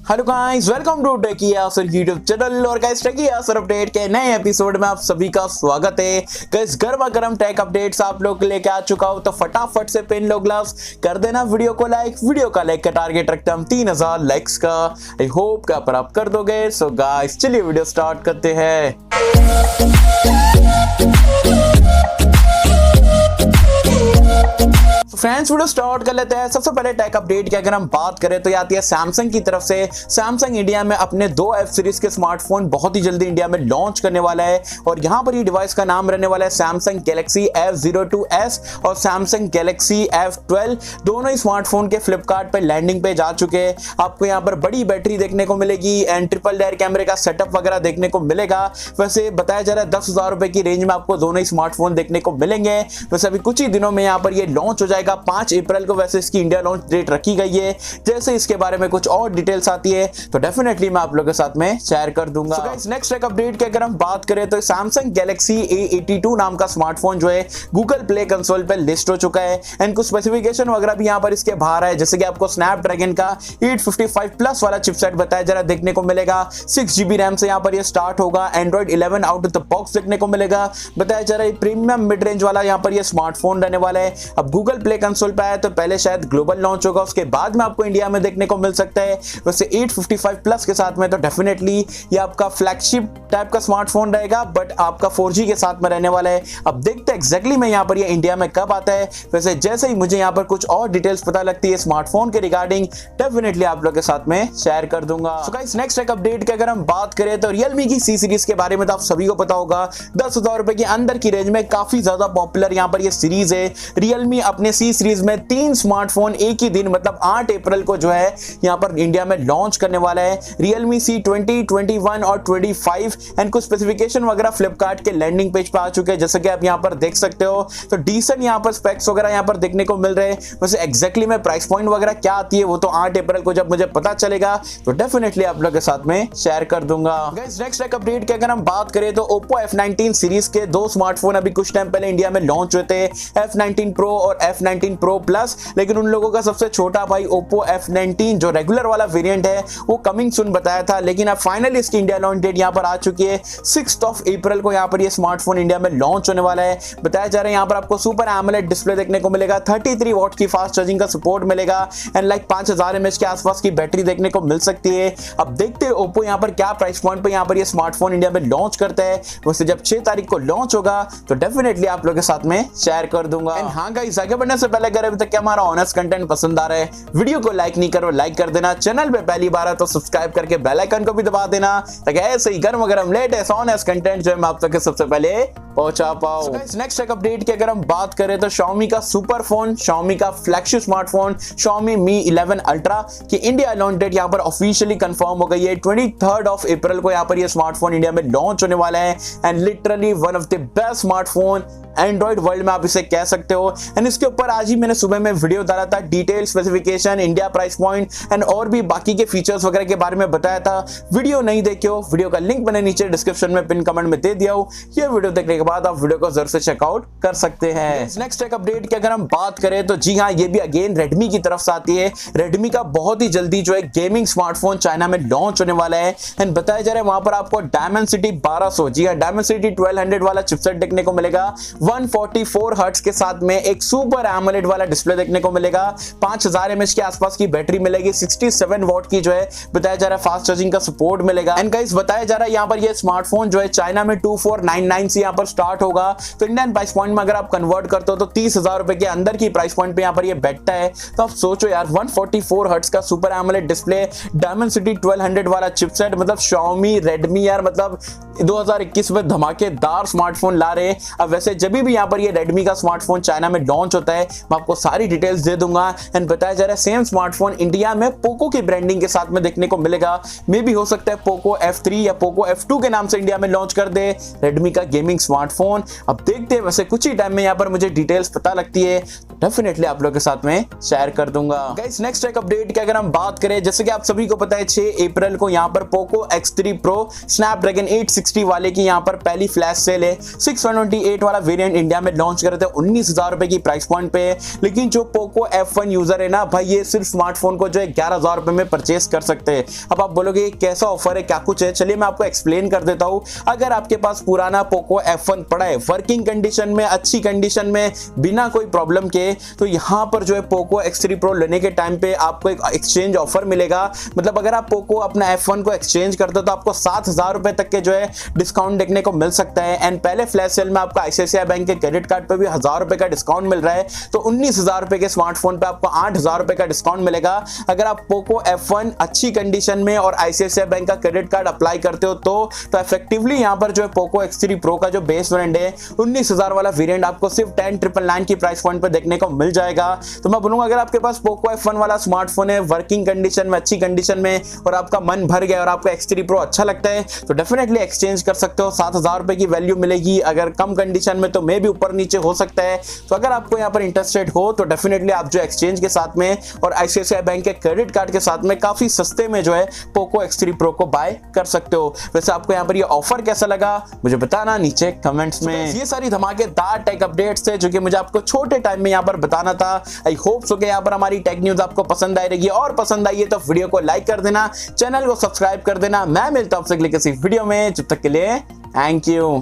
Hello guys, welcome to techy Yasir YouTube channel. और guys techy Yasir update के नए episode में आप सभी का स्वागत है। गाइस गर्मा गर्म टेक अपडेट्स आप लोग के लेके आ चुका हूं, तो फटाफट से पेन लो ग्लव्स कर देना वीडियो को लाइक। वीडियो का लाइक का टारगेट रखते हम 3000 लाइक्स का। आई होप कि आप कर दोगे। सो गाइस चलिए वीडियो स्टार्ट करते हैं। फ्रेंड्स वीडियो स्टार्ट कर लेते हैं। सबसे पहले टेक अपडेट की अगर हम बात करें तो ये आती है सैमसंग की तरफ से। सैमसंग इंडिया में अपने दो एफ सीरीज के स्मार्टफोन बहुत ही जल्दी इंडिया में लॉन्च करने वाला है और यहां पर ये डिवाइस का नाम रहने वाला है सैमसंग गैलेक्सी F02s और सैमसंग गैलेक्सी F12। दोनों ही स्मार्टफोन के फ्लिपकार्ट पे लैंडिंग पेज आ चुके हैं। आपको यहाँ पर बड़ी बैटरी देखने को मिलेगी एंड ट्रिपल लेयर कैमरे का सेटअप वगैरह देखने को मिलेगा। वैसे बताया जा रहा है 10,000 रुपए की रेंज में आपको दोनों ही स्मार्टफोन देखने को मिलेंगे। वैसे अभी कुछ ही दिनों में यहाँ पर ये लॉन्च हो जाएगा 5 अप्रैल को। वैसे इसकी इंडिया लॉन्च डेट रखी गई है। जैसे इसके बारे में कुछ और डिटेल्स आती है तो डेफिनेटली मैं आप लोगों के साथ में शेयर कर दूंगा। गाइस नेक्स्ट एक अपडेट की अगर हम बात करें तो सैमसंग गैलेक्सी A82 नाम का स्मार्टफोन जो है गूगल प्ले कंसोल पे लिस्ट हो चुका है एंड कुछ स्पेसिफिकेशन वगैरह भी यहाँ पर इसके बाहर है। जैसे कि आपको स्नैपड्रैगन का 855 प्लस वाला चिपसेट बताया जा रहा है देखने को मिलेगा। 6GB रैम से यहाँ पर ये स्टार्ट होगा। Android 11 out of the box देखने को मिलेगा। बताया जा रहा है प्रीमियम मिड रेंज वाला यहाँ पर ये स्मार्टफोन रहने वाला है। अब गूगल प्ले कंसोल पे आया तो पहले शायद ग्लोबल लॉन्च होगा, उसके बाद में आपको इंडिया में देखने को मिल सकता है। वैसे 855 प्लस के साथ में तो डेफिनेटली ये आपका फ्लैगशिप टाइप का स्मार्टफोन रहेगा, बट आपका 4G के साथ में रहने वाला है। अब देखते हैं एग्जैक्टली में यहाँ पर ये इंडिया में कब आता है। वैसे जैसे ही मुझे यहाँ पर कुछ और डिटेल्स पता लगती है स्मार्टफोन के रिगार्डिंग डेफिनेटली आप लोग के साथ में शेयर कर दूंगा। सो गाइस नेक्स्ट एक अपडेट की अगर हम बात करें तो Realme की C सीरीज के बारे में तो आप सभी को पता होगा। 10,000 रुपए के अंदर की रेंज में काफी ज्यादा पॉपुलर यहाँ पर ये सीरीज है। Realme अपने C सीरीज में 3 स्मार्टफोन एक ही दिन मतलब 8 अप्रैल को जो है यहां पर इंडिया में लॉन्च करने वाला है। Realme C20 C21 और 25 एंड कुछ स्पेसिफिकेशन वगैरह फ्लिपकार्ट के लैंडिंग पेज पर आ चुके हैं जैसे कि आप यहां पर देख सकते हो। तो डीसेंट यहां पर स्पेक्स वगैरह यहां पर देखने को मिल रहे हैं। वैसे एग्जैक्टली में प्राइस पॉइंट वगैरह क्या आती है वो तो 8 अप्रैल को जब मुझे पता चलेगा तो डेफिनेटली आप लोग के साथ में शेयर कर दूंगा। गाइस नेक्स्ट एक अपडेट की अगर हम बात करें तो Oppo F19 सीरीज के दो स्मार्टफोन अभी कुछ टाइम पहले इंडिया में लॉन्च हुए थे, F19 Pro और F19 Pro Plus। लेकिन उन लोगों का सबसे छोटा भाई Oppo F19 जो रेगुलर वाला वेरिएंट है वो कमिंग सून बताया था, लेकिन अब फाइनली इसकी इंडिया लॉन्च डेट यहां पर आ चुकी है। 6 अप्रैल को यहां पर ये स्मार्टफोन इंडिया में लॉन्च होने वाला है। बताया जा रहा है यहां पर आपको सुपर एमोलेड डिस्प्ले देखने को मिलेगा, 33 वॉट की फास्ट चार्जिंग का सपोर्ट मिलेगा एंड लाइक 5000 mAh के आसपास की बैटरी देखने को मिल सकती है। अब देखते हैं Oppo यहां पर क्या प्राइस पॉइंट पे यहां पर ये स्मार्टफोन इंडिया में लॉन्च करता है। वैसे जब 6 तारीख को लॉन्च होगा तो डेफिनेटली आप लोगों के साथ में शेयर कर दूंगा। एंड हां गाइस आगे बढ़ने से पहले अगर अभी तक हमारा ऑनेस्ट कंटेंट पसंद आ रहा है, वीडियो को लाइक नहीं करो लाइक कर देना। चैनल पे पहली बार है तो सब्सक्राइब करके बेल आइकन को भी दबा देना ताकि ऐसे ही गर्म गर्म लेटेस्ट ऑनेस्ट कंटेंट जो है मैं आप तक सबसे पहले पहुंचा पाऊं। नेक्स्ट एक अपडेट की अगर हम बात करें तो Xiaomi का सुपर फोन, Xiaomi का flagship smartphone Xiaomi Mi 11 Ultra की इंडिया लॉन्च डेट यहां पर ऑफिशियली कंफर्म हो गई है। 23 अप्रैल को यहां पर ये स्मार्टफोन इंडिया में लॉन्च होने वाला है and literally one of the best smartphone Android world में आप इसे कह सकते हो। एंड इसके ऊपर आज ही मैंने सुबह में वीडियो डाला था, detail specification, India price point and और भी बाकी के फीचर्स वगैरह के बारे में बताया था। वीडियो नहीं देखे हो, वीडियो का लिंक मैंने नीचे डिस्क्रिप्शन में पिन कमेंट में दे दिया हूं। ये वीडियो देखने के बाद आप वीडियो को जरूर से चेकआउट कर सकते हैं। नेक्स्ट एक अपडेट की अगर हम बात करें तो जी हाँ, ये भी अगेन रेडमी की तरफ से आती है। रेडमी का बहुत ही जल्दी जो है गेमिंग स्मार्टफोन चाइना में लॉन्च होने वाला है एंड बताया जा रहा है वहां पर आपको Dimensity 1200, जी हाँ Dimensity 1200 वाला चिपसेट देखने को मिलेगा। 144 हर्ट्ज के साथ में एक सुपर एमोलेड वाला डिस्प्ले देखने को मिलेगा। 5000 mAh के आसपास की बैटरी मिलेगी। 67 वॉट की जो है बताया जा रहा है फास्ट चार्जिंग का सपोर्ट मिलेगा। एंड गाइस बताया जा रहा है यहाँ पर ये स्मार्टफोन जो है चाइना में 2499 से यहाँ पर स्टार्ट होगा। तो इंडियन प्राइस पॉइंट में अगर आप कन्वर्ट करते हो तो 30,000 रुपए के अंदर की प्राइस पॉइंट पे यहाँ पर ये बैठता है। तो आप सोचो यार 144 हर्ट्ज का सुपर एमोलेड डिस्प्ले, Dimensity 1200 वाला चिपसेट, मतलब Xiaomi Redmi यार मतलब 2021 में धमाकेदार स्मार्टफोन ला रहे हैं। अब वैसे जब भी यहाँ पर ये रेडमी का स्मार्टफोन चाइना में लॉन्च होता है मैं आपको सारी डिटेल्स दे दूंगा। एंड बताया जा रहा है सेम स्मार्टफोन इंडिया में पोको की ब्रांडिंग के साथ में देखने को मिलेगा। मे भी हो सकता है पोको F3 या पोको F2 के नाम से इंडिया में लॉन्च कर दे रेडमी का गेमिंग स्मार्टफोन। अब देखते हैं, वैसे कुछ ही टाइम में यहाँ पर मुझे डिटेल्स पता लगती है। डेफिनेटली आप लोगों के साथ में शेयर कर दूंगा। गाइस नेक्स्ट टेक अपडेट की अगर हम बात करें, जैसे कि आप सभी को पता है 6 अप्रैल को यहाँ पर पोको X3 Pro स्नैपड्रैगन 860 वाले की यहाँ पर पहली फ्लैश सेल है। 628 वाला वेरिएंट इंडिया में लॉन्च करे थे 19,000 रुपए की प्राइस पॉइंट पे, लेकिन जो पोको F1 यूजर है ना भाई, ये सिर्फ स्मार्टफोन को जो है 11,000 रुपए में परचेस कर सकते हैं। अब आप बोलोगे कैसा ऑफर है, क्या कुछ है, चलिए मैं आपको एक्सप्लेन कर देता हूं। अगर आपके पास पुराना पोको F1 पड़ा है वर्किंग कंडीशन में, अच्छी कंडीशन में, बिना कोई प्रॉब्लम के, तो यहाँ पर जो है पोको X3 Pro लेने के टाइम पे आपको एक एक्सचेंज ऑफर मिलेगा। मतलब अगर आप पोको अपना F1 को एक्सचेंज करते हो तो आपको 7,000 रुपए तक के जो है डिस्काउंट देखने को मिल सकता है। एंड पहले फ्लैश सेल में आपको ICICI बैंक के क्रेडिट कार्ड पे भी 1,000 रुपए का डिस्काउंट मिल रहा है, तो 19,000 रुपए के स्मार्टफोन पे आपको 8,000 रुपए का डिस्काउंट मिलेगा। अगर आप पोको F1 अच्छी कंडीशन में और ICICI बैंक का क्रेडिट कार्ड अप्लाई करते हो तो इफेक्टिवली यहाँ पर जो है पोको X3 Pro का जो बेस वेरिएंट है 19,000 वाला वेरिएंट आपको सिर्फ 10,999 की प्राइस पॉइंट पे देखने को मिल जाएगा। तो मैं बोलूंगा अगर आपके पास पोको F1 वाला स्मार्टफोन है वर्किंग कंडीशन में, अच्छी कंडीशन में, और आपका मन भर गया और आपको X3 Pro अच्छा लगता है तो डेफिनेटली एक्सचेंज कर सकते हो। 7,000 रुपए की वैल्यू मिलेगी। अगर कम कंडीशन में तो मे भी ऊपर नीचे हो सकता है। तो अगर आपको यहाँ पर इंटरेस्टेड हो तो डेफिनेटली आप जो एक्सचेंज के साथ में और ICICI बैंक के क्रेडिट कार्ड के साथ में काफी सस्ते में जो है पोको X3 Pro को बाय कर सकते हो। वैसे आपको यहाँ पर ये ऑफर कैसा लगा मुझे बताना नीचे कमेंट्स में। ये सारी धमाकेदार टेक अपडेट्स थे जो कि मुझे आपको छोटे टाइम में यहाँ पर बताना था। आई होप सो कि यहाँ पर हमारी टेक न्यूज आपको पसंद आई रहेगी, और पसंद आई है तो वीडियो को लाइक कर देना, चैनल को सब्सक्राइब कर देना। मैं मिलता हूं आपसे किसी वीडियो में, जब तक के लिए थैंक यू।